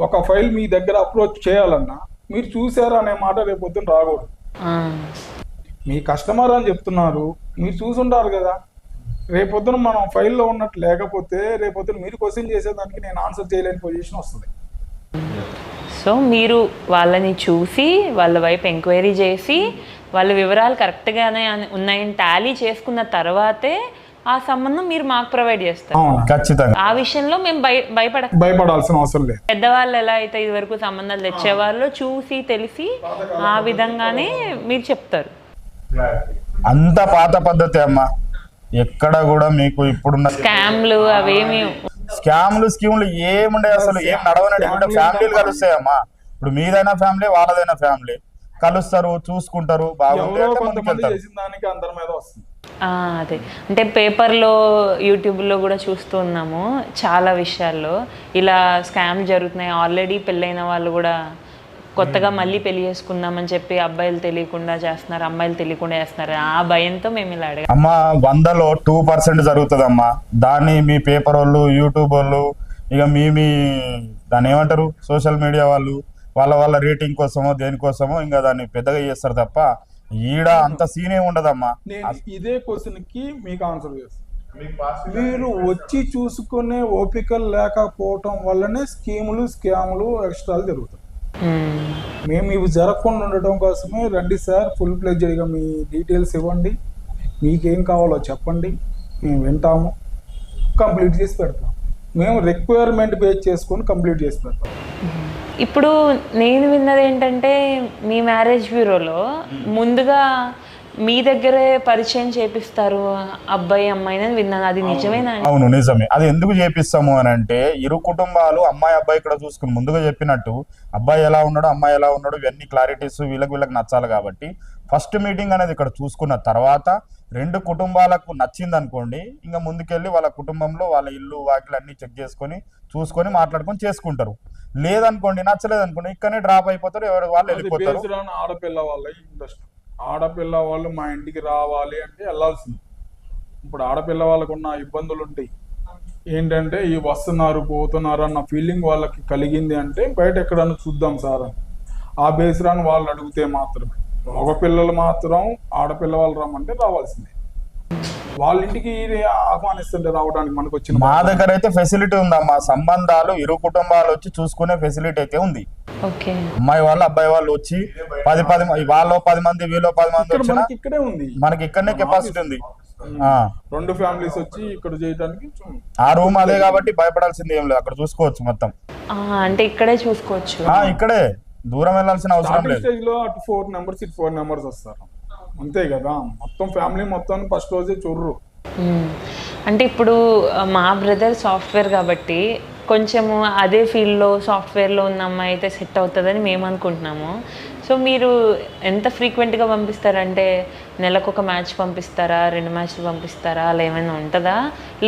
ఒక ఫైల్ మీ దగ్గర అప్రోచ్ చేయాలన్నా మీరు చూసారా అనే మాట రేపొద్దున రాకూడదు. మీ కస్టమర్ అని చెప్తున్నారు, మీరు చూసుంటారు కదా. రేపొద్దున మనం ఫైల్లో ఉన్నట్టు లేకపోతే రేపొద్దున మీరు క్వశ్చన్ చేసేదానికి నేను ఆన్సర్ చేయలేని పొజిషన్ వస్తుంది. సో మీరు వాళ్ళని చూసి వాళ్ళ వైపు ఎంక్వైరీ చేసి వాళ్ళ వివరాలు కరెక్ట్గానే ఉన్నాయని టాలీ చేసుకున్న తర్వాతే ఆ సంబంధం మీరు మాకు ప్రొవైడ్ చేస్తారు. ఖచ్చితంగా ఆ విషయంలో మేము భయపడాల్సిన అవసరం లేదు. పెద్దవాళ్ళు ఎలా అయితే ఇది వరకు సంబంధాలు తెచ్చేవాళ్ళు చూసి తెలిసి ఆ విధంగానే మీరు చెప్తారు. అంత పాత పద్ధతి అమ్మా, ఎక్కడ కూడా మీకు ఇప్పుడున్న స్కామ్లు అవేమి స్కీమ్లు ఏముండే, అసలు ఏం నడవనట్టు ఫ్యామిలీలు కలుస్తాయమ్మా. ఇప్పుడు మీదైనా ఫ్యామిలీ, వాళ్ళదైనా ఫ్యామిలీ కలుస్తారు, చూసుకుంటారు, బాగుంది. అదే అంటే పేపర్లో యూట్యూబ్లో కూడా చూస్తూ ఉన్నాము చాలా విషయాల్లో ఇలా స్కామ్ జరుగుతున్నాయి. ఆల్రెడీ పెళ్ళైన వాళ్ళు కూడా కొత్తగా మళ్ళీ పెళ్లి చేసుకుందామని చెప్పి అబ్బాయిలు తెలియకుండా చేస్తున్నారు, అమ్మాయిలు తెలియకుండా చేస్తున్నారు. ఆ భయంతో మేము ఇలా అడిగాం. అమ్మా 100లో 2% జరుగుతుందమ్మా. దాన్ని మీ పేపర్ వాళ్ళు, యూట్యూబ్ వాళ్ళు, ఇక మీ దాన్ని ఏమంటారు సోషల్ మీడియా వాళ్ళు వాళ్ళ రేటింగ్ కోసమో దేనికోసమో ఇంకా దాన్ని పెద్దగా చేస్తారు తప్ప ఈడ అంత సీన్ ఏమి ఉండదమ్మా. నేను ఇదే క్వశ్చన్ కి మీకు ఆన్సర్ చేస్తాను. మీకు పాస్ మీరు వచ్చి చూసుకునే ఓపికలు లేకపోవటం వల్లనే స్కీములు స్కాములు ఎక్స్ట్రాలు జరుగుతాయి. మేము ఇవి జరగకుండా ఉండటం కోసమే రండి సార్, ఫుల్ ప్లెడ్జ్డ్గా మీ డీటెయిల్స్ ఇవ్వండి, మీకేం కావాలో చెప్పండి, మేము వింటాము, కంప్లీట్ చేసి పెడతాం. మేము రిక్వైర్మెంట్ బేస్ చేసుకొని కంప్లీట్ చేసి పెడతాం. ఇప్పుడు నేను విన్నది ఏంటంటే మీ మ్యారేజ్ బ్యూరోలో ముందుగా మీ దగ్గరే పరిచయం చేపిస్తారు అబ్బాయి అమ్మాయిని అని విన్నాను. అది నిజమేనా? అవును, నిజమే. అది ఎందుకు చేపిస్తాము అని అంటే ఇరు కుటుంబాలు అమ్మాయి అబ్బాయి ఇక్కడ చూసుకుని ముందుగా చెప్పినట్టు అబ్బాయి ఎలా ఉన్నాడు అమ్మాయి ఎలా ఉన్నాడు ఇవన్నీ క్లారిటీస్ వీళ్ళకి నచ్చాలి కాబట్టి ఫస్ట్ మీటింగ్ అనేది ఇక్కడ చూసుకున్న తర్వాత రెండు కుటుంబాలకు నచ్చింది అనుకోండి, ఇంకా ముందుకెళ్ళి వాళ్ళ కుటుంబంలో వాళ్ళ ఇల్లు వాకిలు అన్ని చెక్ చేసుకొని చూసుకొని మాట్లాడుకొని చేసుకుంటారు. లేదనుకోండి, నచ్చలేదు అనుకోండి, ఇక్కడనే డ్రాప్ అయిపోతారు, ఎవరు వాళ్ళు వెళ్ళిపోతారు. ఆడపిల్ల వాళ్ళ ఇంట్రెస్ట్, ఆడపిల్ల వాళ్ళు మా ఇంటికి రావాలి అంటే వెళ్ళాల్సింది. ఇప్పుడు ఆడపిల్ల వాళ్ళకు ఉన్న ఇబ్బందులు ఉంటాయి ఏంటంటే ఈ వస్తున్నారు పోతున్నారు అన్న ఫీలింగ్ వాళ్ళకి కలిగింది అంటే బయట ఎక్కడన్నా చూద్దాం సార్ అని ఆ బేస్రాన్ని వాళ్ళు అడిగితే మాత్రమే. మగ పిల్లలు మాత్రం ఆడపిల్ల వాళ్ళు రమ్మంటే రావాల్సిందే. వాళ్ళ ఇంటికి ఆహ్వానిస్తుంటే రావడానికి మనకు వచ్చిన మా దగ్గర అయితే ఫెసిలిటీ ఉందమ్మా. సంబంధాలు ఇరు కుటుంబాలు వచ్చి చూసుకునే ఫెసిలిటీ అయితే ఉంది. అమ్మాయి వాళ్ళు అబ్బాయి వాళ్ళు వచ్చి 10 వాళ్ళు 10 మంది వీళ్ళు 10 మంది వచ్చినా ఇక్కడే ఉంది, మనకి ఇక్కడనే కెపాసిటీ ఉంది. రెండు ఫ్యామిలీస్ వచ్చి ఇక్కడ చేయడానికి ఆ రూమ్ అదే కాబట్టి భయపడాల్సింది ఏం లేదు, అక్కడ చూసుకోవచ్చు మొత్తం. అంటే ఇక్కడే చూసుకోవచ్చు, ఇక్కడే దూరం వెళ్ళాల్సిన అవసరం లేదు. స్టేజ్ లో అటు 4 మెంబర్స్ ఇటు 4 మెంబర్స్ వస్తారు అంతే కదా, మొత్తం ఫ్యామిలీ మొత్తం ఫస్ట్ రోజే చూడరు. అంటే ఇప్పుడు మా బ్రదర్ సాఫ్ట్వేర్ కాబట్టి కొంచెము అదే ఫీల్డ్లో సాఫ్ట్వేర్లో ఉన్న అమ్మాయి అయితే సెట్ అవుతుందని మేము అనుకుంటున్నాము. సో మీరు ఎంత ఫ్రీక్వెంట్గా పంపిస్తారంటే నెలకు ఒక మ్యాచ్ పంపిస్తారా, 2 మ్యాచ్లు పంపిస్తారా, అలా ఏమైనా ఉంటుందా?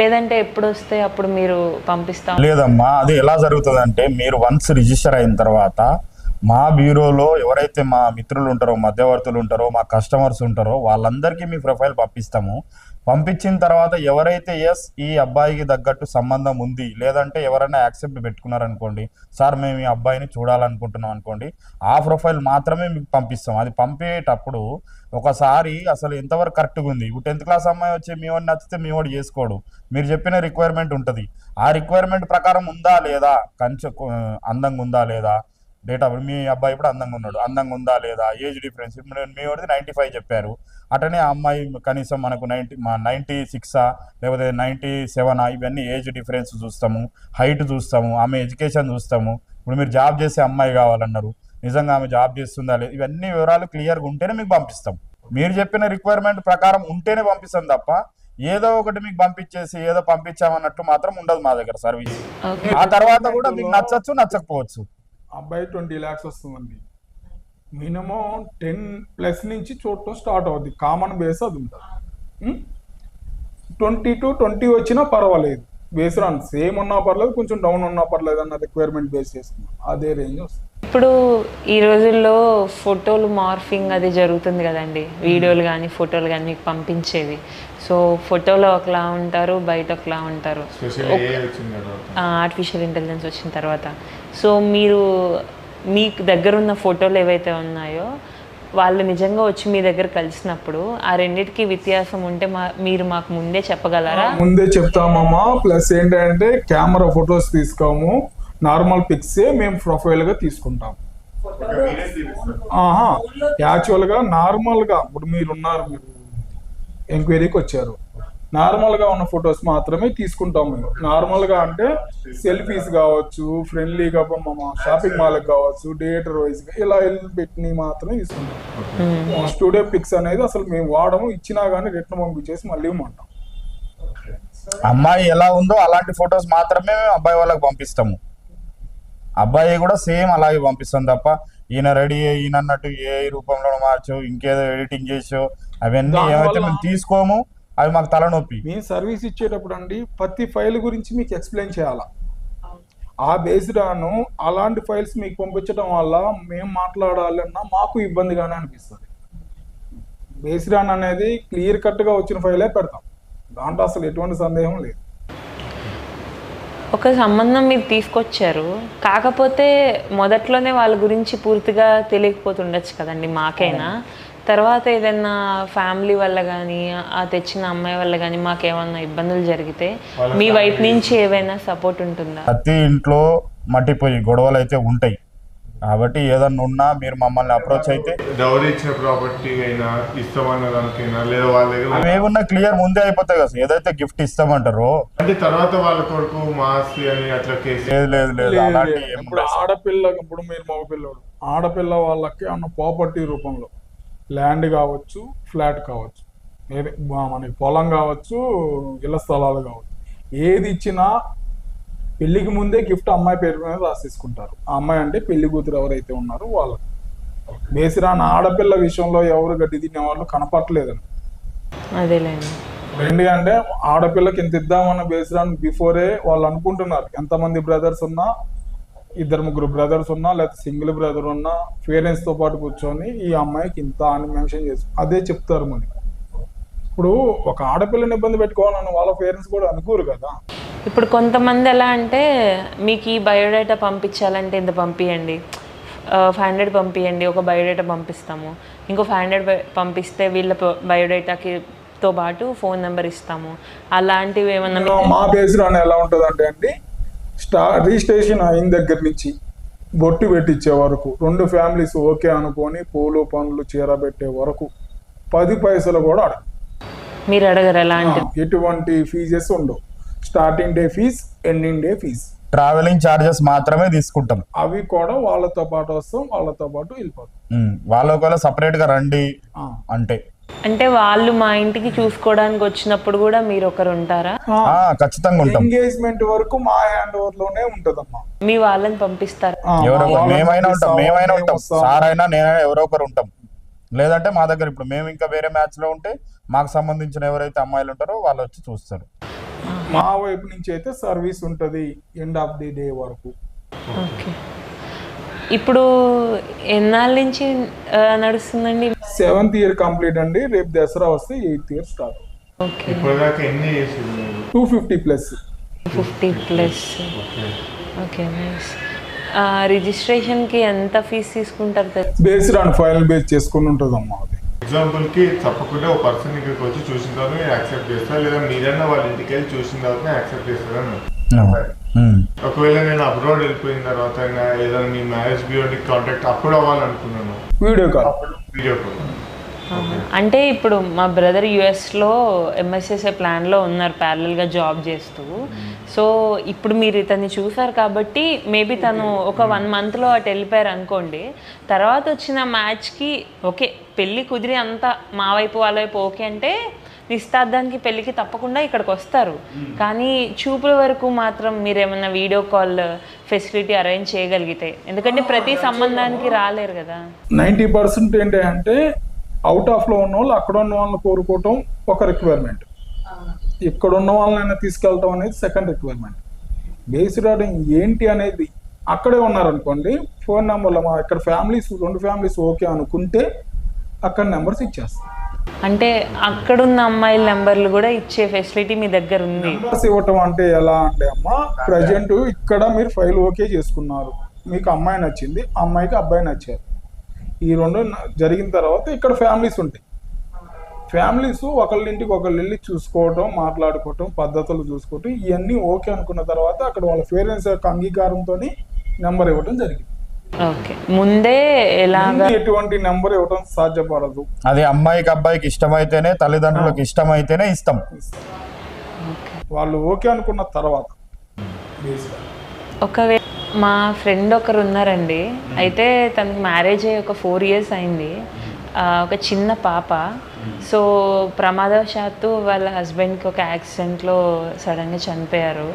లేదంటే ఎప్పుడు వస్తే అప్పుడు మీరు పంపిస్తాం? లేదమ్మా, అది ఎలా జరుగుతుంది అంటే మీరు వన్స్ రిజిస్టర్ అయిన తర్వాత మా బ్యూరోలో ఎవరైతే మా మిత్రులు ఉంటారో మధ్యవర్తులు ఉంటారో మా కస్టమర్స్ ఉంటారో వాళ్ళందరికీ మీ ప్రొఫైల్ పంపిస్తాము. పంపించిన తర్వాత ఎవరైతే ఎస్ ఈ అబ్బాయికి తగ్గట్టు సంబంధం ఉంది లేదంటే ఎవరైనా యాక్సెప్ట్ పెట్టుకున్నారనుకోండి, సార్ మేము ఈ అబ్బాయిని చూడాలనుకుంటున్నాం అనుకోండి, ఆ ప్రొఫైల్ మాత్రమే మీకు పంపిస్తాం. అది పంపేటప్పుడు ఒకసారి అసలు ఎంతవరకు కరెక్ట్గా ఉంది. ఇప్పుడు 10th క్లాస్ అమ్మాయి వచ్చి మీ వాడిని నచ్చితే మీ వాడు చేసుకోడు, మీరు చెప్పిన రిక్వైర్మెంట్ ఉంటుంది, ఆ రిక్వైర్మెంట్ ప్రకారం ఉందా లేదా, అందంగా ఉందా లేదా, డేట్ ఆఫ్ మీ అబ్బాయి ఇప్పుడు అందంగా ఉందా లేదా, ఏజ్ డిఫరెన్స్ మీ వాడిది 95 చెప్పారు, అటనే ఆ అమ్మాయి కనీసం మనకు 96 లేకపోతే 97 ఇవన్నీ ఏజ్ డిఫరెన్స్ చూస్తాము, హైట్ చూస్తాము, ఆమె ఎడ్యుకేషన్ చూస్తాము. ఇప్పుడు మీరు జాబ్ చేసే అమ్మాయి కావాలన్నారు, నిజంగా ఆమె జాబ్ చేస్తుందా లేదు, ఇవన్నీ వివరాలు క్లియర్గా ఉంటేనే మీకు పంపిస్తాం. మీరు చెప్పిన రిక్వైర్మెంట్ ప్రకారం ఉంటేనే పంపిస్తాం తప్ప ఏదో ఒకటి మీకు పంపించేసి ఏదో పంపించామన్నట్టు మాత్రం ఉండదు మా దగ్గర సర్వీస్. ఆ తర్వాత కూడా మీకు నచ్చచ్చు నచ్చకపోవచ్చు. అబ్బాయి 20 lakhs వస్తుందండి, మినిమం 10+ నుంచి చూడటం స్టార్ట్ అవుద్ది, కామన్ బేస్ అది ఉంటుంది. 20 to 20 వచ్చినా పర్వాలేదు, బేస్ రాన్ సేమ్ ఉన్నా పర్లేదు, కొంచెం డౌన్ ఉన్నా పర్లేదు అన్న రిక్వైర్మెంట్ బేస్ చేసుకున్నాం, అదే రేంజ్ వస్తుంది. ఇప్పుడు ఈ రోజుల్లో ఫోటోలు మార్ఫింగ్ అది జరుగుతుంది కదండి, వీడియోలు కానీ ఫోటోలు కానీ మీకు పంపించేవి. సో ఫోటోలో ఒకలా ఉంటారు, బయట ఒకలా ఉంటారు ఆర్టిఫిషియల్ ఇంటెలిజెన్స్ వచ్చిన తర్వాత. సో మీరు మీకు దగ్గర ఉన్న ఫోటోలు ఏవైతే ఉన్నాయో వాళ్ళు నిజంగా వచ్చి మీ దగ్గర కలిసినప్పుడు ఆ రెండింటికి వ్యత్యాసం ఉంటే మీరు మాకు ముందే చెప్పగలరా? ముందే చెప్తామమ్మా. ప్లస్ ఏంటంటే కెమెరా ఫొటోస్ తీసుకోము, నార్మల్ పిక్సే మేము ప్రొఫైల్గా తీసుకుంటాం. యాక్చువల్గా నార్మల్గా ఇప్పుడు మీరు ఎంక్వైరీకి వచ్చారు, నార్మల్గా ఉన్న ఫొటోస్ మాత్రమే తీసుకుంటాం మేము. నార్మల్గా అంటే సెల్ఫీస్ కావచ్చు, ఫ్రెండ్లీగా షాపింగ్ మాల్కి కావచ్చు, థియేటర్ వైజ్గా ఇలా పెట్టి మాత్రమే తీసుకుంటాం. స్టూడియో పిక్స్ అనేది అసలు మేము వాడము, ఇచ్చినా కానీ రిటర్న్ పంపించేసి మళ్ళీ ఇవ్వమంటాం. అమ్మాయి ఎలా ఉందో అలాంటి ఫొటోస్ మాత్రమే అబ్బాయి వాళ్ళకి పంపిస్తాము. అబ్బాయి కూడా సేమ్ అలాగే పంపిస్తాం తప్ప ఈయన రెడీ ఈయన అన్నట్టు ఏ రూపంలో మార్చో ఇంకేదో ఎడిటింగ్ చేసో అవన్నీ ఏమైతే మేము తీసుకోము, అవి మాకు తలనొప్పి. మేము సర్వీస్ ఇచ్చేటప్పుడు అండి ప్రతి ఫైల్ గురించి మీకు ఎక్స్ప్లెయిన్ చేయాలా. ఆ బేస్డాను అలాంటి ఫైల్స్ మీకు పంపించడం వల్ల మేము మాట్లాడాలన్నా మాకు ఇబ్బందిగానే అనిపిస్తుంది. బేస్డాన్ అనేది క్లియర్ కట్గా వచ్చిన ఫైలే పెడతాం, దాంట్లో అసలు ఎటువంటి సందేహం లేదు. ఒక సంబంధం మీరు తీసుకొచ్చారు, కాకపోతే మొదట్లోనే వాళ్ళ గురించి పూర్తిగా తెలియకపోతుండొచ్చు కదండి మాకైనా. తర్వాత ఏదైనా ఫ్యామిలీ వల్ల కానీ ఆ తెచ్చిన అమ్మాయి వల్ల కానీ మాకేమన్నా ఇబ్బందులు జరిగితే మీ వైపు నుంచి ఏవైనా సపోర్ట్ ఉంటుందా? ప్రతి ఇంట్లో మట్టిపోయి గొడవలు అయితే ఉంటాయి కాబట్టి ఏదన్నా ఉన్నా మీరు మమ్మల్ని అప్రోచ్ అయితే డౌరీ ఇచ్చిన ప్రాపర్టీ అయినా ఇస్తామన్న దానికైనా లేదా వాళ్ళ దగ్గర ఏమున్నా క్లియర్ ముందే అయిపోతాయి కదా. ఏదైతే గిఫ్ట్ ఇస్తామంటారో అంటే తర్వాత వాళ్ళ కొడుకు మాసి అని అట్లా కేసు లేదు లేదు లేదు అలాంటి ఏం ఇప్పుడు ఆడపిల్ల, ఇప్పుడు మీరు మగపిల్లడు, ఆడపిల్ల వాళ్ళకి అన్న ప్రాపర్టీ రూపంలో ల్యాండ్ కావచ్చు, ఫ్లాట్ కావచ్చు, మనకి పొలం కావచ్చు, ఇళ్ల స్థలాలు కావచ్చు, ఏది ఇచ్చినా పెళ్లికి ముందే గిఫ్ట్ అమ్మాయి పేరు మీద రాసేసుకుంటారు. ఆ అమ్మాయి అంటే పెళ్లి కూతురు ఎవరైతే ఉన్నారో వాళ్ళకి. బేసిరాన ఆడపిల్ల విషయంలో ఎవరు గడ్డి తినే వాళ్ళు కనపట్లేదని. అదేలేండి. ఎందుకంటే ఆడపిల్లకి ఇంత ఇద్దామన్న బేసిరాన్ బిఫోరే వాళ్ళు అనుకుంటున్నారు. ఎంతమంది బ్రదర్స్ ఉన్నా, 2-3 బ్రదర్స్ ఉన్నా, లేకపోతే సింగిల్ బ్రదర్ ఉన్నా, పేరెంట్స్ తో పాటు కూర్చొని ఈ అమ్మాయికి ఇంత అని మెన్షన్ చేసి అదే చెప్తారు. మరి ఇప్పుడు ఒక ఆడపిల్లని ఇబ్బంది పెట్టుకోవాలని వాళ్ళ పేరెంట్స్ కూడా అనుకోరు కదా. ఇప్పుడు కొంతమంది ఎలా అంటే మీకు ఈ బయోడేటా పంపించాలంటే ఇంత పంపించండి, 500 పంపించండి, ఒక బయోడేటా పంపిస్తాము, ఇంకో 500 పంపిస్తే వీళ్ళ బయోడేటాకి తో పాటు ఫోన్ నెంబర్ ఇస్తాము, అలాంటివి ఏమన్నా? మా బేసిరాన్ ఎలా ఉంటుంది అంటే అండి, రిజిస్ట్రేషన్ అయిన దగ్గర నుంచి బొట్టు పెట్టించే వరకు 2 ఫ్యామిలీస్ ఓకే అనుకొని పూలు పండ్లు చీర పెట్టే వరకు 10 పైసలు కూడా అడగ. మీరు అడగరు ఎలాంటి? ఎటువంటి ఫీజెస్ ఉండవు. Starting day fees, ending day fees, traveling charges మాత్రమే తీసుకుంటాం. అవి కూడా వాళ్ళతో పాటు వస్తాం, వాళ్ళతో పాటు వెళ్ళిపోతాం. వాళ్ళ ఒకవేళ సపరేట్ గా రండి అంటే వాళ్ళు మా ఇంటికి చూసుకోవడానికి వచ్చినప్పుడు కూడా మీరు ఒకరు ఉంటారా? ఖచ్చితంగా ఉంటాం. ఎంగేజ్మెంట్ వరకు మా హ్యాండ్ ఓవర్ లోనే ఉంటదమ్మా. మీ వాళ్ళని పంపిస్తారా? మేమైనా ఉంటాం, సార్ అయినా నేనైనా ఎవరో ఒకరు ఉంటాం. లేదంటే మా దగ్గర ఇప్పుడు మేము ఇంకా వేరే మ్యాచ్ లో ఉంటే మాకు సంబంధించిన ఎవరైతే అమ్మాయిలు ఉంటారో వాళ్ళు వచ్చి చూస్తారు. మా వైపు నుంచి అయితే సర్వీస్ ఉంటది ఎండ్ ఆఫ్ ది డే వరకు. ఓకే. ఇప్పుడు ఎన్నాళ్ళ నుంచి నడుస్తుందండి? 7th ఇయర్ కంప్లీట్ అండి. రేపు దసరా వస్తే 8th ఇయర్ స్టార్ట్. ఓకే. ఇప్పటిదాకా ఎన్ని చేసి 250+. 50+. Okay, nice. రిజిస్ట్రేషన్కి ఎంత ఫీజు తీసుకుంటారు? బేస్డ్ ఆన్ ఫైనల్ బేస్ చేసుకుని ఉంటుంది అమ్మా. అది ఎగ్జాంపుల్ కి తప్పకుండా ఒక పర్సన్ ఇక్కడికి వచ్చి చూసిన తర్వాత మీరు యాక్సెప్ట్ చేస్తారా, లేదా మీరన్నా వాళ్ళ ఇంటికి వెళ్ళి చూసిన తర్వాత యాక్సెప్ట్ చేస్తారా? ఒకవేళ నేను అబ్రాడ్ వెళ్ళిపోయిన తర్వాత ఏదైనా మీ మ్యారేజ్ బ్యూరోని కాంటాక్ట్ అప్పుడు అవ్వాలనుకున్నాను, వీడియో కాల్. అంటే ఇప్పుడు మా బ్రదర్ యుఎస్లో ఎంఎస్ఎస్ఏ ప్లాన్లో ఉన్నారు, ప్యారలల్గా జాబ్ చేస్తూ. సో ఇప్పుడు మీరు ఇతన్ని చూసారు కాబట్టి మేబీ తను ఒక 1 monthలో అటు వెళ్ళిపోయారు అనుకోండి. తర్వాత వచ్చిన మ్యాచ్కి ఓకే, పెళ్ళి కుదిరి అంతా మా వైపు వాళ్ళ వైపు ఓకే అంటే నిశ్చితార్థానికి పెళ్ళికి తప్పకుండా ఇక్కడికి వస్తారు. కానీ చూపుల వరకు మాత్రం మీరు ఏమన్నా వీడియో కాల్ ఫెసిలిటీ అరేంజ్ చేయగలిగితే, ఎందుకంటే ప్రతి సంబంధానికి రాలేరు కదా. 90% ఏంటంటే అవుట్ ఆఫ్ లో ఉన్న వాళ్ళు అక్కడ ఉన్న వాళ్ళని కోరుకోవటం ఒక రిక్వైర్మెంట్, ఇక్కడ ఉన్న వాళ్ళనైనా తీసుకెళ్ళటం అనేది సెకండ్ రిక్వైర్మెంట్. బేస్డ్ ఆన్ ఏంటి అనేది అక్కడే ఉన్నారనుకోండి, ఫోన్ నెంబర్లో మా ఇక్కడ ఫ్యామిలీస్ 2 ఫ్యామిలీస్ ఓకే అనుకుంటే అక్కడ నెంబర్స్ ఇచ్చేస్తాం. అంటే అక్కడున్న అమ్మాయిల నెంబర్లు కూడా ఇచ్చే ఫెసిలిటీ మీ దగ్గర ఉంది? నెంబర్స్ ఇవ్వటం అంటే ఎలా అంటే అమ్మా, ప్రజెంట్ ఇక్కడ మీరు ఫైల్ ఓకే చేసుకున్నారు, మీకు అమ్మాయి నచ్చింది, అమ్మాయికి అబ్బాయి నచ్చారు, ఈ 2 జరిగిన తర్వాత ఇక్కడ ఫ్యామిలీస్ ఉంటాయి. ఫ్యామిలీస్ ఒకళ్ళ ఇంటికి ఒకళ్ళు వెళ్ళి చూసుకోవటం, మాట్లాడుకోవటం, పద్ధతులు చూసుకోవటం, ఇవన్నీ ఓకే అనుకున్న తర్వాత అక్కడ వాళ్ళ పేరెంట్స్ యొక్క అంగీకారంతో నెంబర్ ఇవ్వటం జరిగింది. ఓకే, ముందే ఎలాగా ఎటువంటి నెంబర్ ఇవ్వటం సాధ్యపడదు. అది అమ్మాయికి అబ్బాయికి ఇష్టమైతేనే, తల్లిదండ్రులకు ఇష్టమైతేనే ఇస్తాం. వాళ్ళు ఓకే అనుకున్న తర్వాత. ఒకవేళ మా ఫ్రెండ్ ఒకరు ఉన్నారండి, అయితే తనకి మ్యారేజ్ అయ్యి ఒక 4 years అయింది, ఒక చిన్న పాప. సో ప్రమాదవశాత్తు వాళ్ళ హస్బెండ్కి ఒక యాక్సిడెంట్లో సడన్గా చనిపోయారు.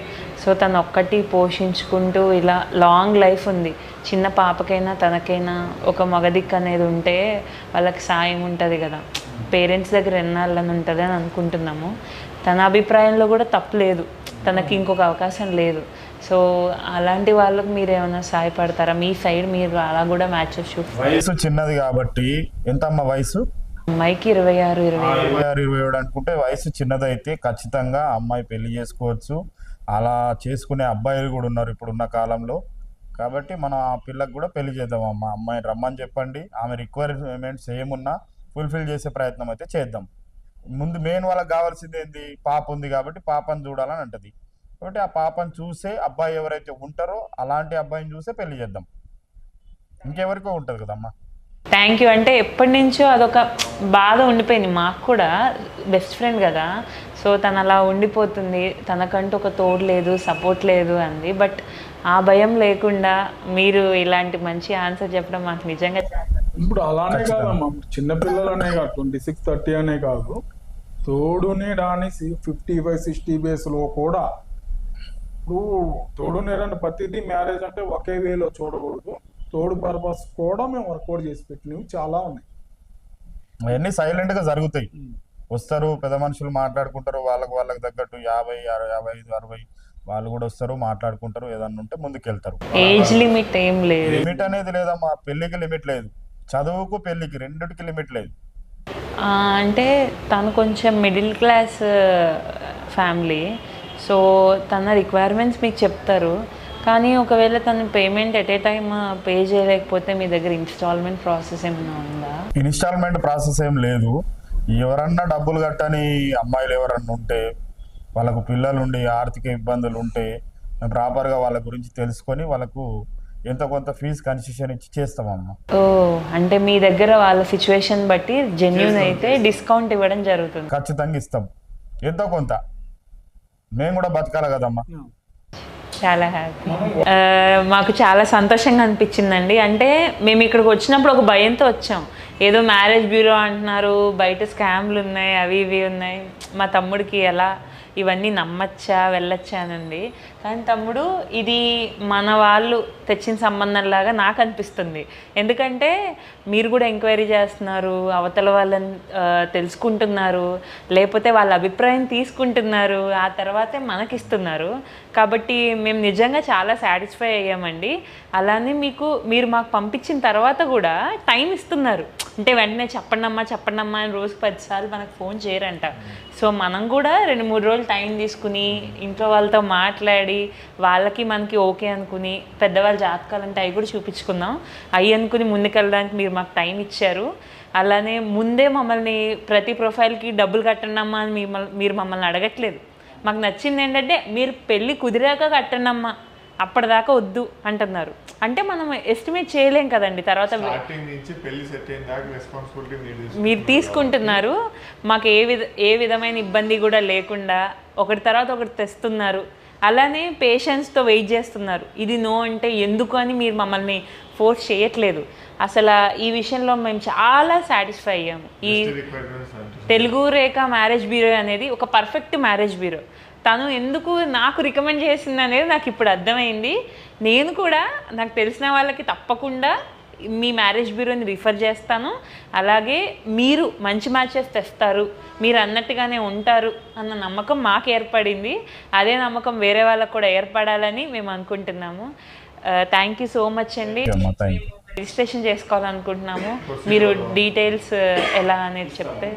సో తను ఒక్కటి పోషించుకుంటూ ఇలా లాంగ్ లైఫ్ ఉంది. చిన్న పాపకైనా తనకైనా ఒక మగదిక్కు అనేది ఉంటే వాళ్ళకి సాయం ఉంటుంది కదా, పేరెంట్స్ దగ్గర ఎన్నాళ్ళని ఉంటుంది అని అనుకుంటున్నాము. తన అభిప్రాయంలో కూడా తప్పులేదు, తనకి ఇంకొక అవకాశం లేదు. సో అలాంటి వాళ్ళకి మీరు ఏమైనా సహాయపడతారా? మీ సైడ్ మీరు అలా కూడా మ్యాచెస్ చూస్తారు. వయసు చిన్నది కాబట్టి, ఎంత అమ్మ వయసు? అమ్మాయికి 26-27 అనుకుంటే వయసు చిన్నదైతే ఖచ్చితంగా అమ్మాయి పెళ్లి చేసుకోవచ్చు. అలా చేసుకునే అబ్బాయిలు కూడా ఉన్నారు ఇప్పుడున్న కాలంలో. కాబట్టి మనం ఆ పిల్లకి కూడా పెళ్లి చేద్దాం. అమ్మాయిని రమ్మని చెప్పండి, ఆమె రిక్వైర్మెంట్స్ ఏమున్నా ఫుల్ఫిల్ చేసే ప్రయత్నం అయితే చేద్దాం. ముందు మెయిన్ వాళ్ళకి కావాల్సింది ఏంది, పాప ఉంది కాబట్టి పాపను చూడాలని అంటది. కాబట్టి ఆ పాపను చూసే అబ్బాయి ఎవరైతే ఉంటారో అలాంటి అబ్బాయిని చూసే పెళ్లి చేద్దాం. ఇంకెవరికో ఉంటుంది కదమ్మా. Thank you. అంటే ఎప్పటి నుంచో అదొక బాధ ఉండిపోయింది మాకు కూడా. బెస్ట్ ఫ్రెండ్ కదా, సో తను అలా ఉండిపోతుంది, తనకంటూ ఒక తోడు లేదు, సపోర్ట్ లేదు అంది. బట్ ఆ భయం లేకుండా మీరు ఇలాంటి మంచి ఆన్సర్ చెప్పడం మాకు నిజంగా ఇప్పుడు అలానే కాదమ్మా, చిన్నపిల్లలనే కాదు, 26, 30 అనే కాదు, తోడుని రాని 55, 60 బేస్లో కూడా ఇప్పుడు తోడుని రాని ప్రతిదీ మ్యారేజ్ అంటే ఒకే వేలో చూడకూడదు. తోడు పర్పస్ కూడా మేము వర్కౌట్ చేసి పెట్టినవి చాలా ఉన్నాయి. అవన్నీ సైలెంట్గా జరుగుతాయి. వస్తారు పెద్ద మనుషులు మాట్లాడుకుంటారు, వాళ్ళకి తగ్గట్టు 50, 55, 60 వాళ్ళు కూడా వస్తారు, మాట్లాడుకుంటారు, ఏదన్నా ఉంటే ముందుకెళ్తారు. ఏజ్ లిమిట్ ఏం లేదు. లిమిట్ అనేది లేదమ్మా, పెళ్లికి లిమిట్ లేదు, చదువుకు పెళ్లికి రెండిటికి లిమిట్ లేదు. అంటే తను కొంచెం మిడిల్ క్లాస్ ఫ్యామిలీ, సో తన రిక్వైర్మెంట్స్ మీకు చెప్తారు. కానీ ఒకవేళ తను payment at a time pay చేయలేకపోతే మీ దగ్గర ఇన్స్టాల్మెంట్ ప్రాసెస్ ఏమైనా ఉందా? ఇన్స్టాల్మెంట్ ప్రాసెస్ ఏం లేదు. ఎవరన్నా డబ్బులు కట్టని అమ్మాయిలు ఎవరన్నా ఉంటే, వాళ్ళకు పిల్లలు ఉండి ఆర్థిక ఇబ్బందులు ఉంటే మేము ప్రాపర్గా వాళ్ళ గురించి తెలుసుకొని వాళ్ళకు ఎంత కొంత ఫీజు కన్సెషన్ ఇచ్చి చేస్తామమ్మా. ఓ, అంటే మీ దగ్గర వాళ్ళ సిచ్యువేషన్ బట్టి జెన్యూన్ అయితే డిస్కౌంట్ ఇవ్వడం జరుగుతుంది. ఖచ్చితంగా ఇస్తాం, ఎంతో కొంత. మేము కూడా బతకాలి కదమ్మా. చాలా హ్యాపీ. మాకు చాలా సంతోషంగా అనిపించిందండి. అంటే మేము ఇక్కడికి వచ్చినప్పుడు ఒక భయంతో వచ్చాం, ఏదో మ్యారేజ్ బ్యూరో అంటున్నారు, బయట స్కామ్లు ఉన్నాయి, అవి ఇవి ఉన్నాయి, మా తమ్ముడికి ఎలా ఇవన్నీ నమ్మచ్చా వెళ్ళొచ్చా అనండి. కానీ తమ్ముడు, ఇది మన వాళ్ళు తెచ్చిన సంబంధంలాగా నాకు అనిపిస్తుంది. ఎందుకంటే మీరు కూడా ఎంక్వైరీ చేస్తున్నారు, అవతల వాళ్ళని తెలుసుకుంటున్నారు, లేకపోతే వాళ్ళ అభిప్రాయం తీసుకుంటున్నారు, ఆ తర్వాతే మనకిస్తున్నారు. కాబట్టి మేము నిజంగా చాలా సాటిస్ఫై అయ్యామండి. అలానే మీరు మాకు పంపించిన తర్వాత కూడా టైం ఇస్తున్నారు. అంటే వెంటనే చెప్పండమ్మా అని రోజుకి 10 సార్లు మనకు ఫోన్ చేయరంట. సో మనం కూడా 2-3 రోజులు టైం తీసుకుని ఇంట్లో వాళ్ళతో మాట్లాడి వాళ్ళకి మనకి ఓకే అనుకుని, పెద్దవాళ్ళ జాతకాలంటే అవి కూడా చూపించుకుందాం, అవి అనుకుని ముందుకెళ్ళడానికి మీరు మాకు టైం ఇచ్చారు. అలానే ముందే మమ్మల్ని ప్రతి ప్రొఫైల్కి డబ్బులు కట్టండమ్మా అని మీరు మమ్మల్ని అడగట్లేదు. మాకు నచ్చింది ఏంటంటే మీరు పెళ్ళి కుదిరాక కట్టండమ్మా, అప్పటిదాకా వద్దు అంటున్నారు. అంటే మనం ఎస్టిమేట్ చేయలేం కదండి, తర్వాత మీరు తీసుకుంటున్నారు. మాకు ఏ విధమైన ఇబ్బంది కూడా లేకుండా ఒకటి తర్వాత ఒకటి తెస్తున్నారు. అలానే పేషెన్స్తో వెయిట్ చేస్తున్నారు. ఇది నో అంటే ఎందుకు అని మీరు మమ్మల్ని ఫోర్స్ చేయట్లేదు. అసలు ఈ విషయంలో మేము చాలా సాటిస్ఫై అయ్యాము. ఈ తెలుగు రేఖ మ్యారేజ్ బ్యూరో అనేది ఒక పర్ఫెక్ట్ మ్యారేజ్ బ్యూరో. తను ఎందుకు నాకు రికమెండ్ చేసింది అనేది నాకు ఇప్పుడు అర్థమైంది. నేను కూడా నాకు తెలిసిన వాళ్ళకి తప్పకుండా మీ మ్యారేజ్ బ్యూరోని రిఫర్ చేస్తాను. అలాగే మీరు మంచి మ్యాచెస్ తెస్తారు, మీరు అన్నట్టుగానే ఉంటారు అన్న నమ్మకం మాకు ఏర్పడింది. అదే నమ్మకం వేరే వాళ్ళకు కూడా ఏర్పడాలని మేము అనుకుంటున్నాము. థ్యాంక్ యూ సో మచ్ అండి. రిజిస్ట్రేషన్ చేసుకోవాలనుకుంటున్నాము. మీరు డీటెయిల్స్ ఎలా అనేది చెప్తే